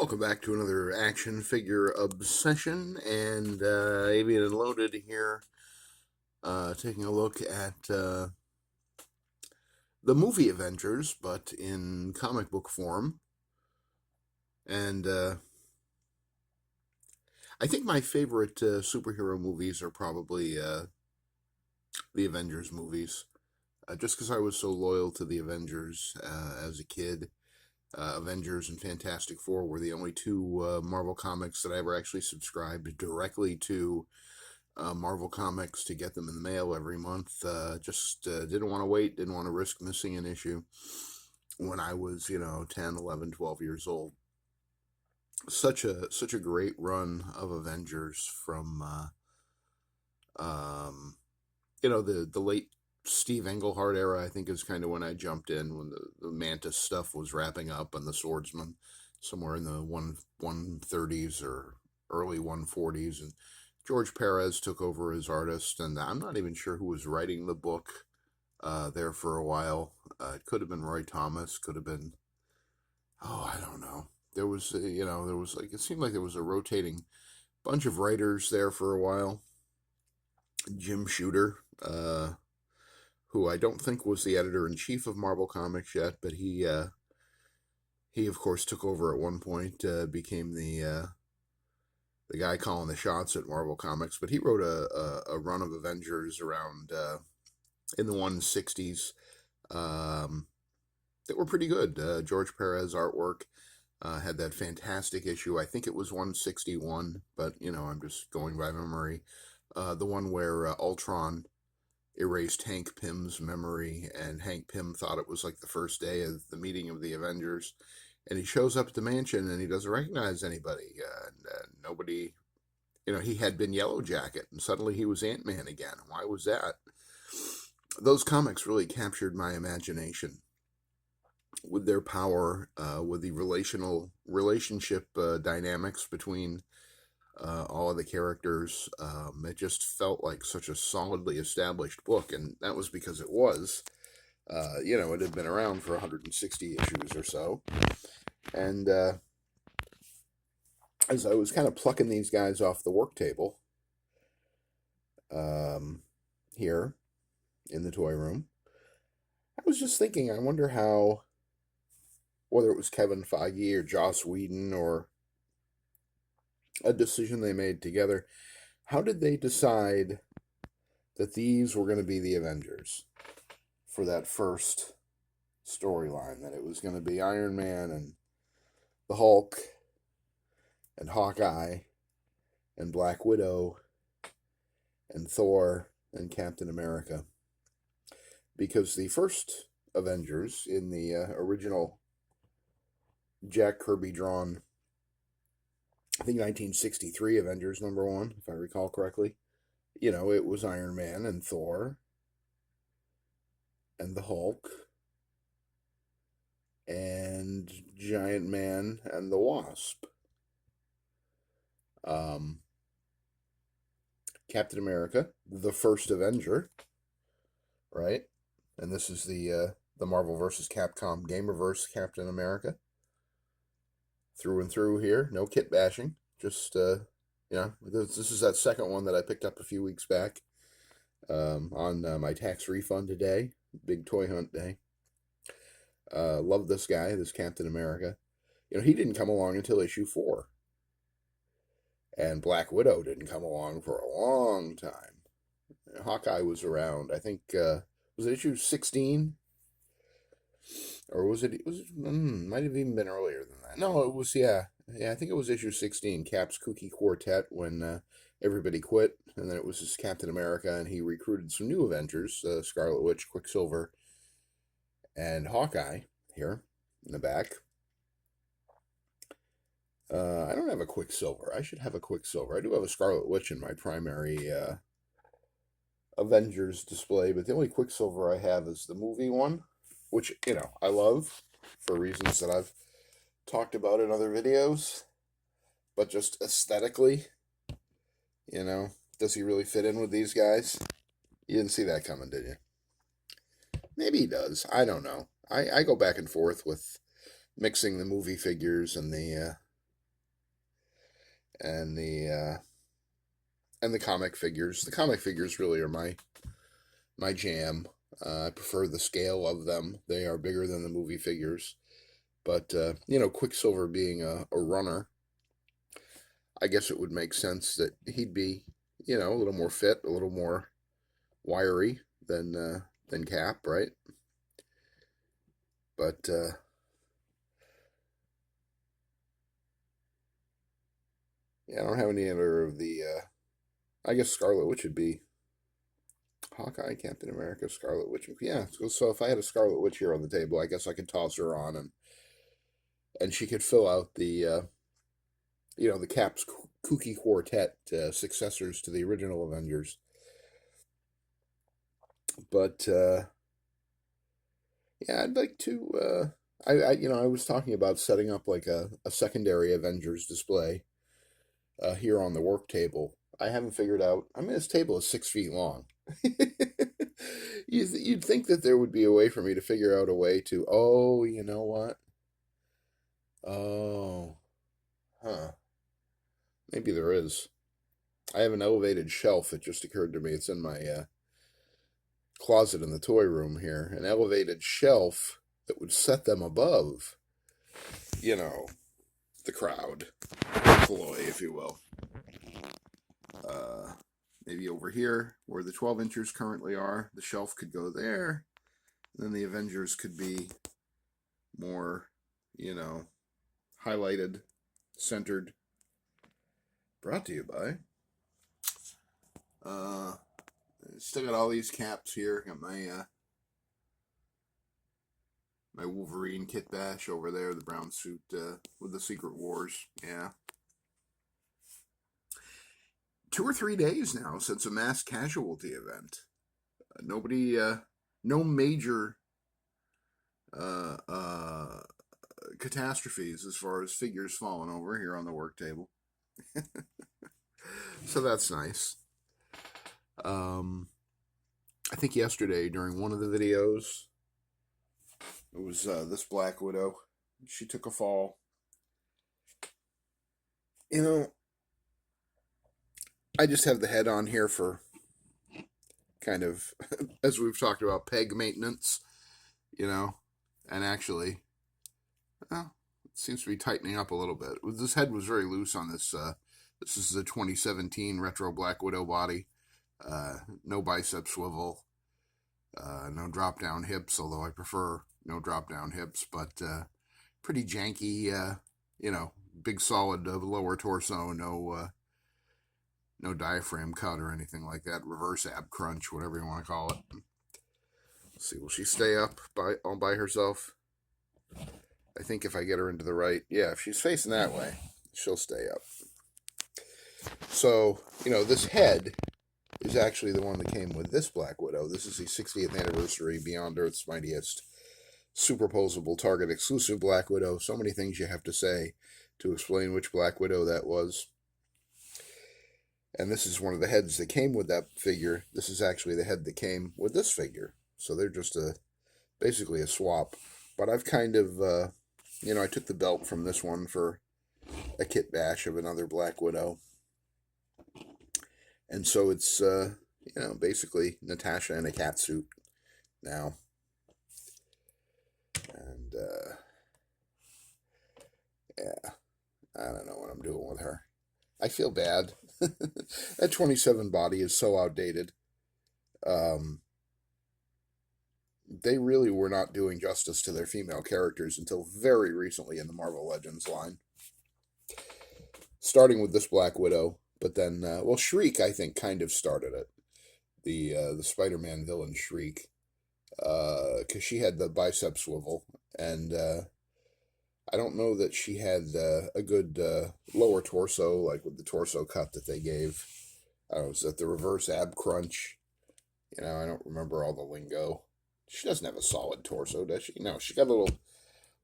Welcome back to another action figure obsession, and Avian and Loaded here, taking a look at the movie Avengers, but in comic book form. And I think my favorite superhero movies are probably the Avengers movies, just because I was so loyal to the Avengers as a kid. Avengers and Fantastic Four were the only two Marvel comics that I ever actually subscribed directly to Marvel Comics to get them in the mail every month. Just didn't want to wait, didn't want to risk missing an issue when I was, 10, 11, 12 years old. Such a great run of Avengers from, the late Steve Englehart era. I think is kind of when I jumped in, when the Mantis stuff was wrapping up, and the Swordsman somewhere in the 130s or early 140s, and George Perez took over as artist, and I'm not even sure who was writing the book there for a while. It could have been Roy Thomas, could have been, I don't know. There was, there was it seemed like there was a rotating bunch of writers there for a while. Jim Shooter, who I don't think was the editor-in-chief of Marvel Comics yet, but he of course took over at one point, became the guy calling the shots at Marvel Comics. But he wrote a run of Avengers around in the 160s that were pretty good. George Perez artwork had that fantastic issue. I think it was 161, but I'm just going by memory. The one where Ultron erased Hank Pym's memory, and Hank Pym thought it was like the first day of the meeting of the Avengers, and he shows up at the mansion and he doesn't recognize anybody, and nobody, he had been Yellow Jacket, and suddenly he was Ant-Man again. Why was that? Those comics really captured my imagination with their power, with the relationship dynamics between all of the characters. It just felt like such a solidly established book, and that was because it was. It had been around for 160 issues or so. And as I was kind of plucking these guys off the work table here in the toy room, I was just thinking, I wonder how, whether it was Kevin Feige or Joss Whedon or a decision they made together, how did they decide that these were going to be the Avengers for that first storyline? That it was going to be Iron Man and the Hulk and Hawkeye and Black Widow and Thor and Captain America. Because the first Avengers in the original Jack Kirby drawn, I think 1963 Avengers #1, if I recall correctly, it was Iron Man and Thor and the Hulk and Giant Man and the Wasp. Captain America, the first Avenger, right? And this is the Marvel vs. Capcom Gamerverse Captain America. Through and through here, no kit bashing. Just, this is that second one that I picked up a few weeks back on my tax refund today. Big toy hunt day. Love this guy, this Captain America. He didn't come along until issue 4. And Black Widow didn't come along for a long time. Hawkeye was around, I think, was it issue 16? Or was it might have even been earlier than that. No, it was, yeah, I think it was issue 16, Cap's Kooky Quartet, when everybody quit, and then it was just Captain America, and he recruited some new Avengers, Scarlet Witch, Quicksilver, and Hawkeye, here in the back. I don't have a Quicksilver. I should have a Quicksilver. I do have a Scarlet Witch in my primary Avengers display, but the only Quicksilver I have is the movie one, which, I love for reasons that I've talked about in other videos, but just aesthetically, does he really fit in with these guys? You didn't see that coming, did you? Maybe he does. I don't know. I go back and forth with mixing the movie figures and the and the comic figures. The comic figures really are my jam. I prefer the scale of them. They are bigger than the movie figures. But, Quicksilver being a runner, I guess it would make sense that he'd be, a little more fit, a little more wiry than Cap, right? But, I don't have any other of the, I guess Scarlet Witch would be Hawkeye, Captain America, Scarlet Witch. Yeah, so if I had a Scarlet Witch here on the table, I guess I could toss her on, and she could fill out the Cap's kooky quartet, successors to the original Avengers. But I'd like to. I was talking about setting up like a secondary Avengers display here on the work table. I haven't figured out. I mean, this table is 6 feet long. You'd think that there would be a way for me to figure out a way to. Oh, you know what? Oh, huh. Maybe there is. I have an elevated shelf. It just occurred to me. It's in my closet in the toy room here. An elevated shelf that would set them above, the crowd, Ploy, if you will. Maybe over here, where the 12 inchers currently are, the shelf could go there. And then the Avengers could be more, highlighted, centered. Brought to you by. Still got all these caps here. Got my my Wolverine kit bash over there, the brown suit with the Secret Wars. Yeah. 2 or 3 days now since a mass casualty event. Nobody, no major catastrophes as far as figures falling over here on the work table. So that's nice. I think yesterday during one of the videos, it was this Black Widow. She took a fall. I just have the head on here for kind of, as we've talked about, peg maintenance, and actually, well, it seems to be tightening up a little bit. This head was very loose on this. This is the 2017 retro Black Widow body. No bicep swivel, no drop down hips, although I prefer no drop down hips, but pretty janky, big solid lower torso, no diaphragm cut or anything like that, reverse ab crunch, whatever you want to call it. Let's see, will she stay up all by herself? I think if I get her into the right, if she's facing that way, she'll stay up. So, this head is actually the one that came with this Black Widow. This is the 60th anniversary Beyond Earth's Mightiest superposable Target exclusive Black Widow. So many things you have to say to explain which Black Widow that was. And this is one of the heads that came with that figure. This is actually the head that came with this figure. So they're just basically a swap. But I've kind of, I took the belt from this one for a kit bash of another Black Widow. And so it's, basically Natasha in a cat suit now. And, I don't know what I'm doing with her. I feel bad. That 27 body is so outdated. They really were not doing justice to their female characters until very recently in the Marvel Legends line. Starting with this Black Widow, but then, Shriek, I think, kind of started it. The Spider-Man villain Shriek. Because she had the bicep swivel, and I don't know that she had a good lower torso, like with the torso cut that they gave. I don't know, is that the reverse ab crunch? I don't remember all the lingo. She doesn't have a solid torso, does she? No, she got a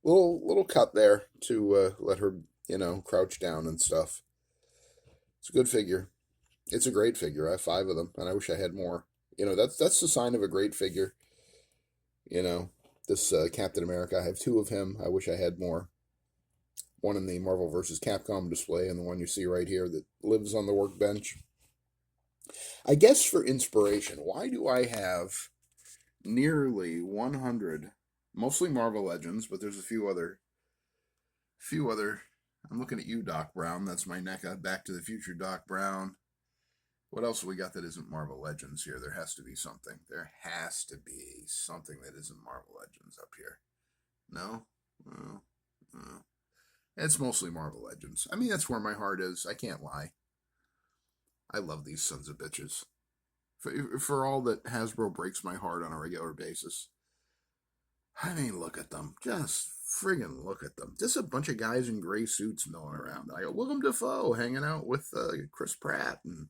little cut there to let her, crouch down and stuff. It's a good figure. It's a great figure. I have 5 of them, and I wish I had more. That's the sign of a great figure. This Captain America, I have 2 of him. I wish I had more. One in the Marvel vs. Capcom display, and the one you see right here that lives on the workbench. I guess for inspiration, why do I have nearly 100, mostly Marvel Legends, but there's a few other. I'm looking at you, Doc Brown. That's my NECA. Back to the Future, Doc Brown. What else have we got that isn't Marvel Legends here? There has to be something. There has to be something that isn't Marvel Legends up here. No? No. It's mostly Marvel Legends. I mean, that's where my heart is. I can't lie. I love these sons of bitches. For all that Hasbro breaks my heart on a regular basis. I mean, look at them. Just friggin' look at them. Just a bunch of guys in gray suits milling around. I go, Willem Dafoe hanging out with Chris Pratt and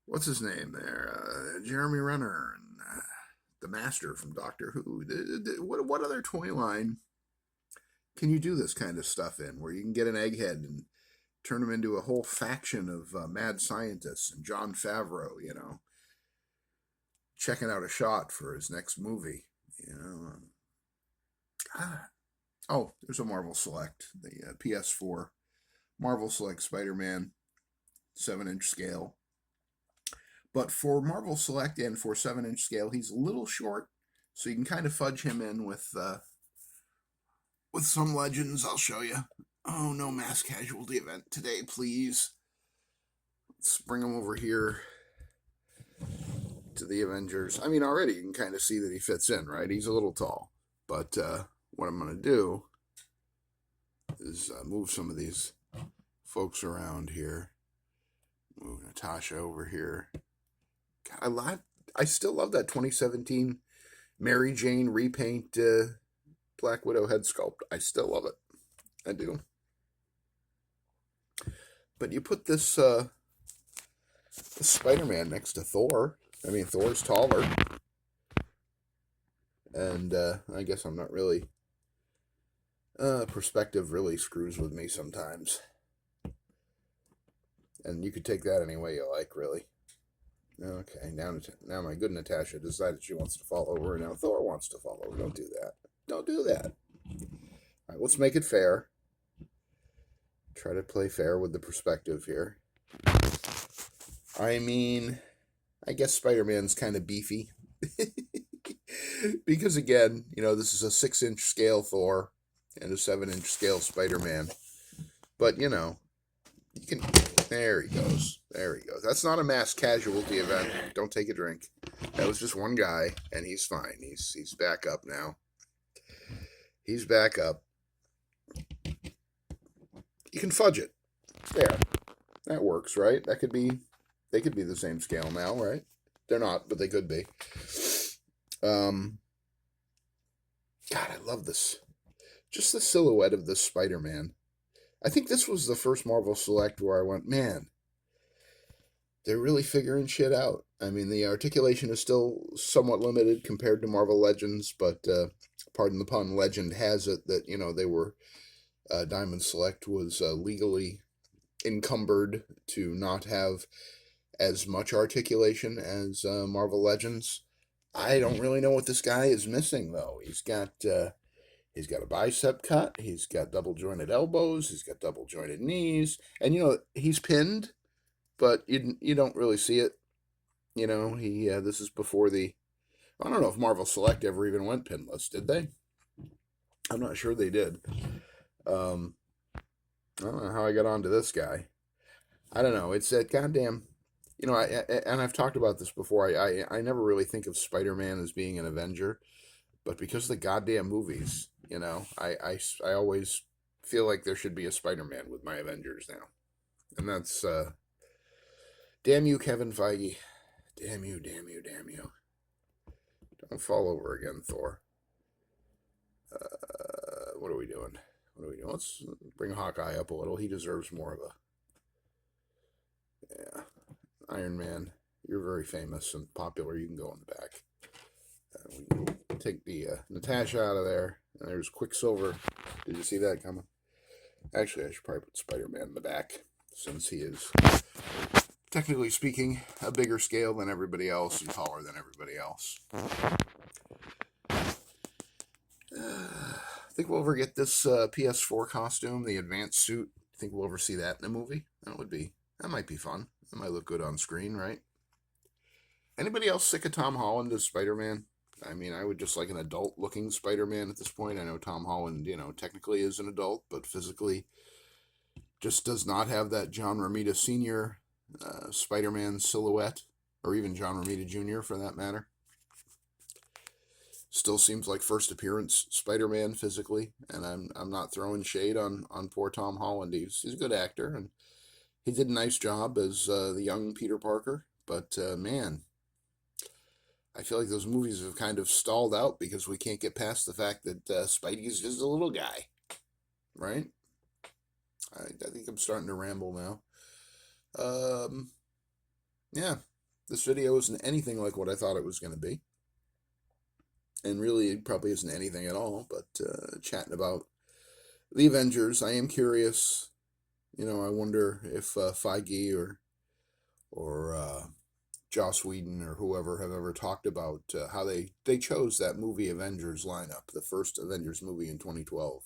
what's his name there? Jeremy Renner and the Master from Doctor Who. What other toy line can you do this kind of stuff in, where you can get an egghead and turn him into a whole faction of mad scientists and Jon Favreau, checking out a shot for his next movie, Oh, there's a Marvel Select, the PS4 Marvel Select Spider-Man 7-inch scale. But for Marvel Select and for 7-inch scale, he's a little short, so you can kind of fudge him in with some Legends. I'll show you. Oh, no mass casualty event today, please. Let's bring him over here to the Avengers. I mean, already you can kind of see that he fits in, right? He's a little tall. But what I'm going to do is move some of these folks around here. Move Natasha over here. God, I still love that 2017 Mary Jane repaint Black Widow head sculpt. I still love it. I do. But you put this Spider-Man next to Thor. I mean, Thor's taller. And I guess I'm not really... perspective really screws with me sometimes. And you could take that any way you like, really. Okay, now my good Natasha decided she wants to fall over, and now Thor wants to fall over. Don't do that. Don't do that. All right, let's make it fair. Try to play fair with the perspective here. I mean, I guess Spider-Man's kind of beefy. Because again, this is a 6-inch scale Thor and a 7-inch scale Spider-Man. But, you can... There he goes. There he goes. That's not a mass casualty event. Don't take a drink. That was just one guy, and he's fine. He's back up now. He's back up. You can fudge it. There. That works, right? They could be the same scale now, right? They're not, but they could be. God, I love this. Just the silhouette of this Spider-Man. I think this was the first Marvel Select where I went, man, they're really figuring shit out. I mean, the articulation is still somewhat limited compared to Marvel Legends, but pardon the pun, Legend has it that, they were, Diamond Select was legally encumbered to not have as much articulation as Marvel Legends. I don't really know what this guy is missing, though. He's got a bicep cut. He's got double jointed elbows. He's got double jointed knees. And, he's pinned, but you don't really see it. This is before I don't know if Marvel Select ever even went pinless, did they? I'm not sure they did. I don't know how I got onto this guy. I don't know. It's that goddamn... and I've talked about this before. I never really think of Spider-Man as being an Avenger, but because of the goddamn movies, I always feel like there should be a Spider-Man with my Avengers now. And that's, damn you, Kevin Feige. Damn you, damn you, damn you. Don't fall over again, Thor. What are we doing? Let's bring Hawkeye up a little. He deserves more of a... Yeah. Iron Man, you're very famous and popular. You can go in the back. We can take the Natasha out of there. And there's Quicksilver. Did you see that coming? Actually, I should probably put Spider-Man in the back, since he is, technically speaking, a bigger scale than everybody else and taller than everybody else. Think we'll ever get this PS4 costume, the advanced suit? Think we'll ever see that in a movie? That might be fun. That might look good on screen, right? Anybody else sick of Tom Holland as Spider-Man? I mean, I would just like an adult-looking Spider-Man at this point. I know Tom Holland, technically is an adult, but physically just does not have that John Romita Sr. Spider-Man silhouette, or even John Romita Jr. for that matter. Still seems like first appearance Spider-Man physically, and I'm not throwing shade on poor Tom Holland. He's a good actor, and he did a nice job as the young Peter Parker. But man, I feel like those movies have kind of stalled out because we can't get past the fact that Spidey's just a little guy, right? I think I'm starting to ramble now. Yeah, this video isn't anything like what I thought it was going to be. And really, it probably isn't anything at all, but chatting about the Avengers. I am curious. I wonder if Feige or Joss Whedon or whoever have ever talked about how they chose that movie Avengers lineup, the first Avengers movie in 2012.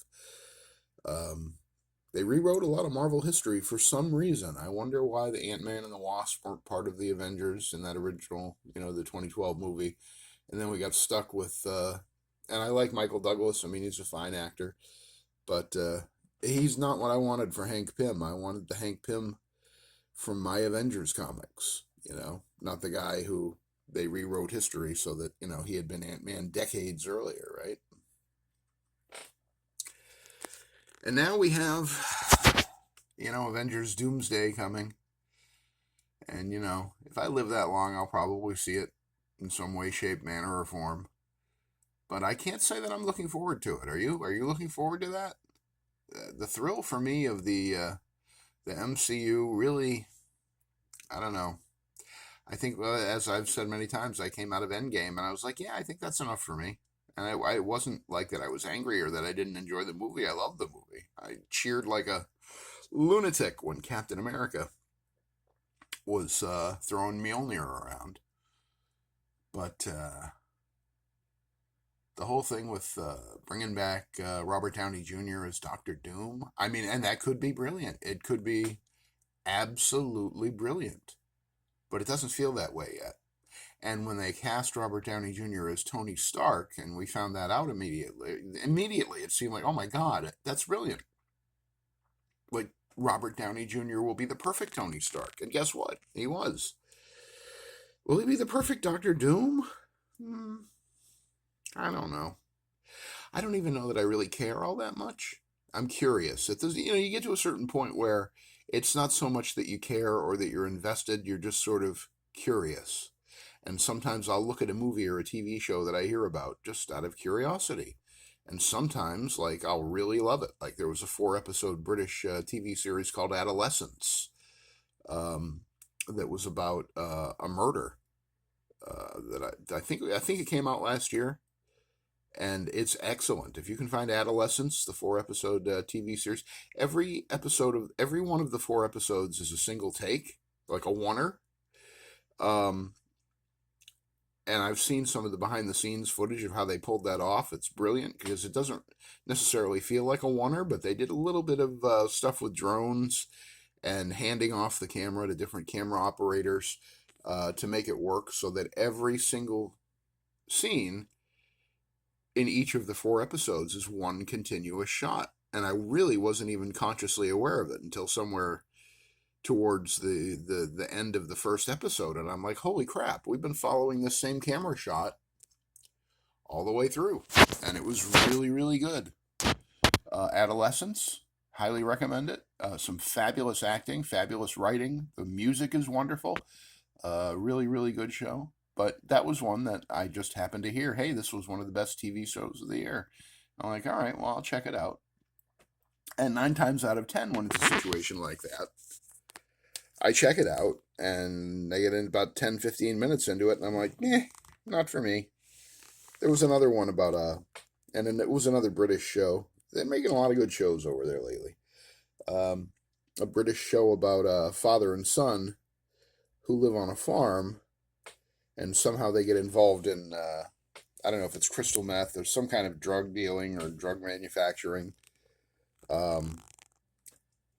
They rewrote a lot of Marvel history for some reason. I wonder why the Ant-Man and the Wasp weren't part of the Avengers in that original, the 2012 movie. And then we got stuck with, and I like Michael Douglas. I mean, he's a fine actor. But he's not what I wanted for Hank Pym. I wanted the Hank Pym from my Avengers comics, not the guy who they rewrote history so that, he had been Ant-Man decades earlier, right? And now we have, Avengers Doomsday coming. And, if I live that long, I'll probably see it in some way, shape, manner, or form. But I can't say that I'm looking forward to it. Are you? Are you looking forward to that? The thrill for me of the MCU really, I don't know. I think, as I've said many times, I came out of Endgame and I was like, yeah, I think that's enough for me. And I wasn't like that I was angry or that I didn't enjoy the movie. I loved the movie. I cheered like a lunatic when Captain America was throwing Mjolnir around. But the whole thing with bringing back Robert Downey Jr. as Dr. Doom, I mean, and that could be brilliant. It could be absolutely brilliant. But it doesn't feel that way yet. And when they cast Robert Downey Jr. as Tony Stark, and we found that out immediately it seemed like, oh my God, that's brilliant. Like, Robert Downey Jr. will be the perfect Tony Stark. And guess what? He was. Will he be the perfect Dr. Doom? I don't know. I don't even know that I really care all that much. I'm curious. You get to a certain point where it's not so much that you care or that you're invested, you're just sort of curious. And sometimes I'll look at a movie or a TV show that I hear about just out of curiosity. And sometimes, I'll really love it. Like, there was a 4-episode British TV series called Adolescence that was about a murder that I think it came out last year. And it's excellent. If you can find Adolescence, the 4-episode TV series, every one of the 4 episodes is a single take, like a oneer. And I've seen some of the behind-the-scenes footage of how they pulled that off. It's brilliant because it doesn't necessarily feel like a oneer, but they did a little bit of stuff with drones and handing off the camera to different camera operators to make it work so that every single scene in each of the 4 episodes is one continuous shot. And I really wasn't even consciously aware of it until somewhere towards the end of the first episode. And I'm like, holy crap, we've been following this same camera shot all the way through. And it was really, really good. Adolescence, highly recommend it. Some fabulous acting, fabulous writing. The music is wonderful. Really, really good show. But that was one that I just happened to hear, hey, this was one of the best TV shows of the year. I'm like, all right, well, I'll check it out. And 9 times out of 10, when it's a situation like that, I check it out, and I get in about 10, 15 minutes into it, and I'm like, not for me. There was another one about, and then it was another British show. They're making a lot of good shows over there lately. A British show about a father and son who live on a farm, and somehow they get involved in I don't know if it's crystal meth. There's some kind of drug dealing or drug manufacturing. Um,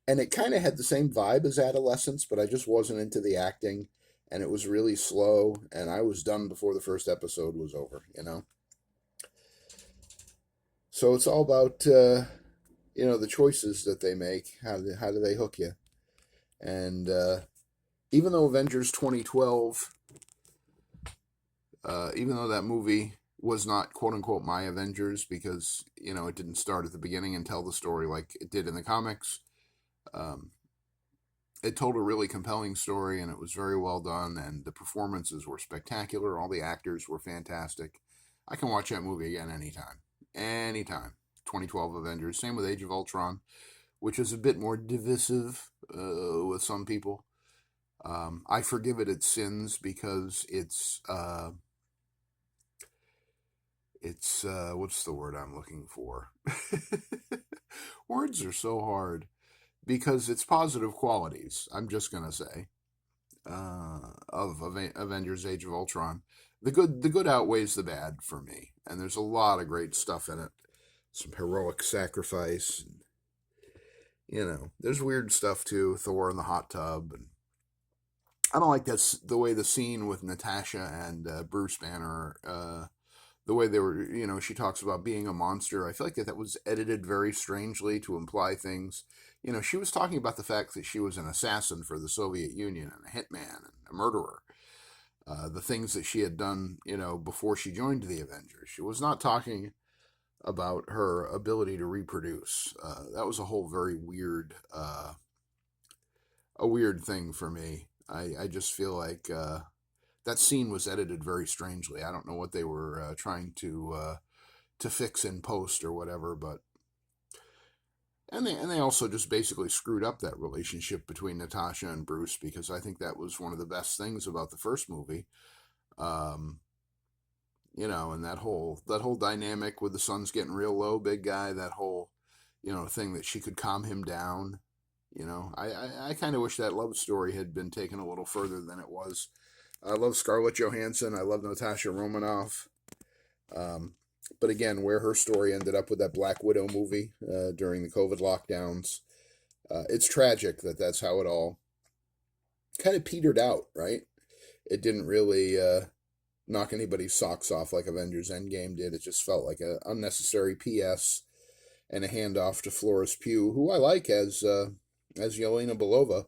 and it kind of had the same vibe as Adolescence, but I just wasn't into the acting, and it was really slow, and I was done before the first episode was over, you know? So it's all about, the choices that they make. How do they hook you? And even though Avengers 2012, even though that movie was not quote unquote my Avengers because, it didn't start at the beginning and tell the story like it did in the comics, um, it told a really compelling story and it was very well done and the performances were spectacular. All the actors were fantastic. I can watch that movie again anytime. Anytime. 2012 Avengers. Same with Age of Ultron, which is a bit more divisive with some people. I forgive it its sins because it's what's the word I'm looking for? Words are so hard because it's positive qualities. I'm just gonna say of Avengers: Age of Ultron. The good outweighs the bad for me, and there's a lot of great stuff in it. Some heroic sacrifice. There's weird stuff too. Thor in the hot tub, and I don't like the way the scene with Natasha and Bruce Banner. The way they were, she talks about being a monster. I feel like that was edited very strangely to imply things. She was talking about the fact that she was an assassin for the Soviet Union and a hitman and a murderer. The things that she had done, before she joined the Avengers. She was not talking about her ability to reproduce. That was a whole very weird, a weird thing for me. I just feel like that scene was edited very strangely. I don't know what they were trying to fix in post or whatever, but and they also just basically screwed up that relationship between Natasha and Bruce because I think that was one of the best things about the first movie. Um, and that whole dynamic with the sun's getting real low, big guy, that whole thing that she could calm him down. I kind of wish that love story had been taken a little further than it was. I love Scarlett Johansson. I love Natasha Romanoff. Um, but again, where her story ended up with that Black Widow movie during the COVID lockdowns, it's tragic that that's how it all kind of petered out, right? It didn't really knock anybody's socks off like Avengers Endgame did. It just felt like an unnecessary PS and a handoff to Florence Pugh, who I like as Yelena Belova,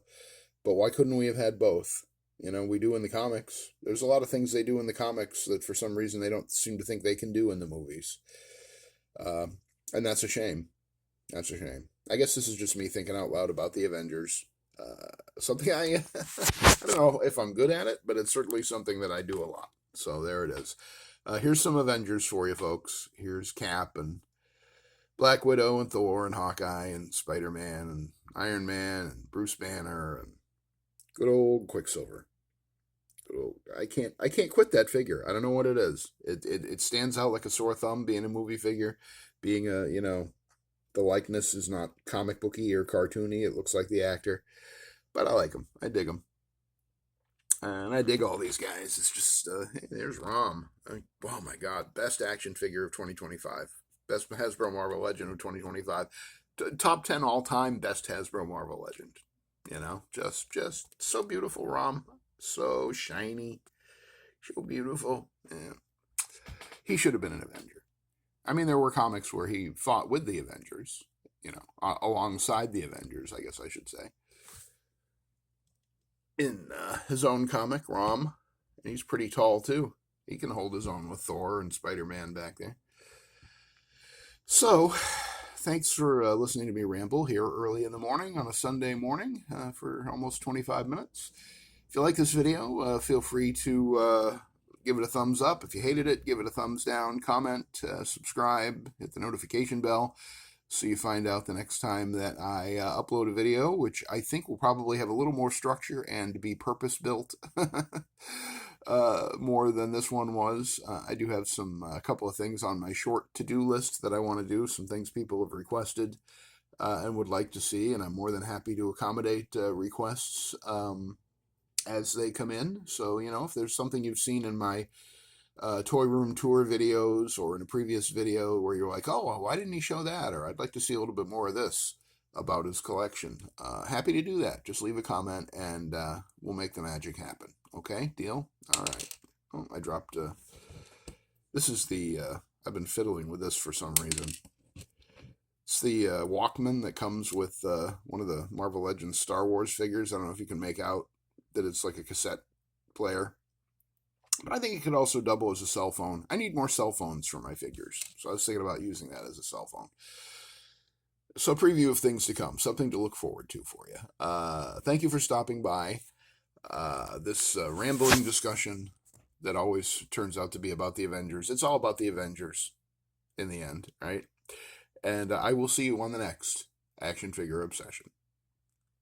but why couldn't we have had both? We do in the comics. There's a lot of things they do in the comics that for some reason they don't seem to think they can do in the movies. And that's a shame. That's a shame. I guess this is just me thinking out loud about the Avengers. Something I don't know if I'm good at it, but it's certainly something that I do a lot. So there it is. Here's some Avengers for you folks. Here's Cap and Black Widow and Thor and Hawkeye and Spider-Man and Iron Man and Bruce Banner and good old Quicksilver. Good old, I can't quit that figure. I don't know what it is. It stands out like a sore thumb being a movie figure, being the likeness is not comic booky or cartoony. It looks like the actor, but I like him. I dig him. And I dig all these guys. It's just, hey, there's Rom. Oh my God. Best action figure of 2025. Best Hasbro Marvel Legend of 2025. Top 10 all time best Hasbro Marvel Legend. Just so beautiful, Rom. So shiny. So beautiful. Yeah. He should have been an Avenger. I mean, there were comics where he fought with the Avengers, alongside the Avengers, I guess I should say. In his own comic, Rom, and he's pretty tall too. He can hold his own with Thor and Spider-Man back there. So, thanks for listening to me ramble here early in the morning on a Sunday morning for almost 25 minutes. If you like this video, feel free to give it a thumbs up. If you hated it, give it a thumbs down, comment, subscribe, hit the notification bell so you find out the next time that I upload a video, which I think will probably have a little more structure and be purpose-built more than this one was. I do have a couple of things on my short to-do list that I want to do, some things people have requested and would like to see, and I'm more than happy to accommodate requests as they come in. So, if there's something you've seen in my toy room tour videos or in a previous video where you're like, oh, well, why didn't he show that? Or I'd like to see a little bit more of this about his collection. Happy to do that. Just leave a comment and we'll make the magic happen. Okay, deal? All right. Oh, I dropped... this is the... I've been fiddling with this for some reason. It's the Walkman that comes with one of the Marvel Legends Star Wars figures. I don't know if you can make out that it's like a cassette player. But I think it could also double as a cell phone. I need more cell phones for my figures. So I was thinking about using that as a cell phone. So a preview of things to come. Something to look forward to for you. Thank you for stopping by. This rambling discussion that always turns out to be about the Avengers. It's all about the Avengers in the end, right? And I will see you on the next Action Figure Obsession.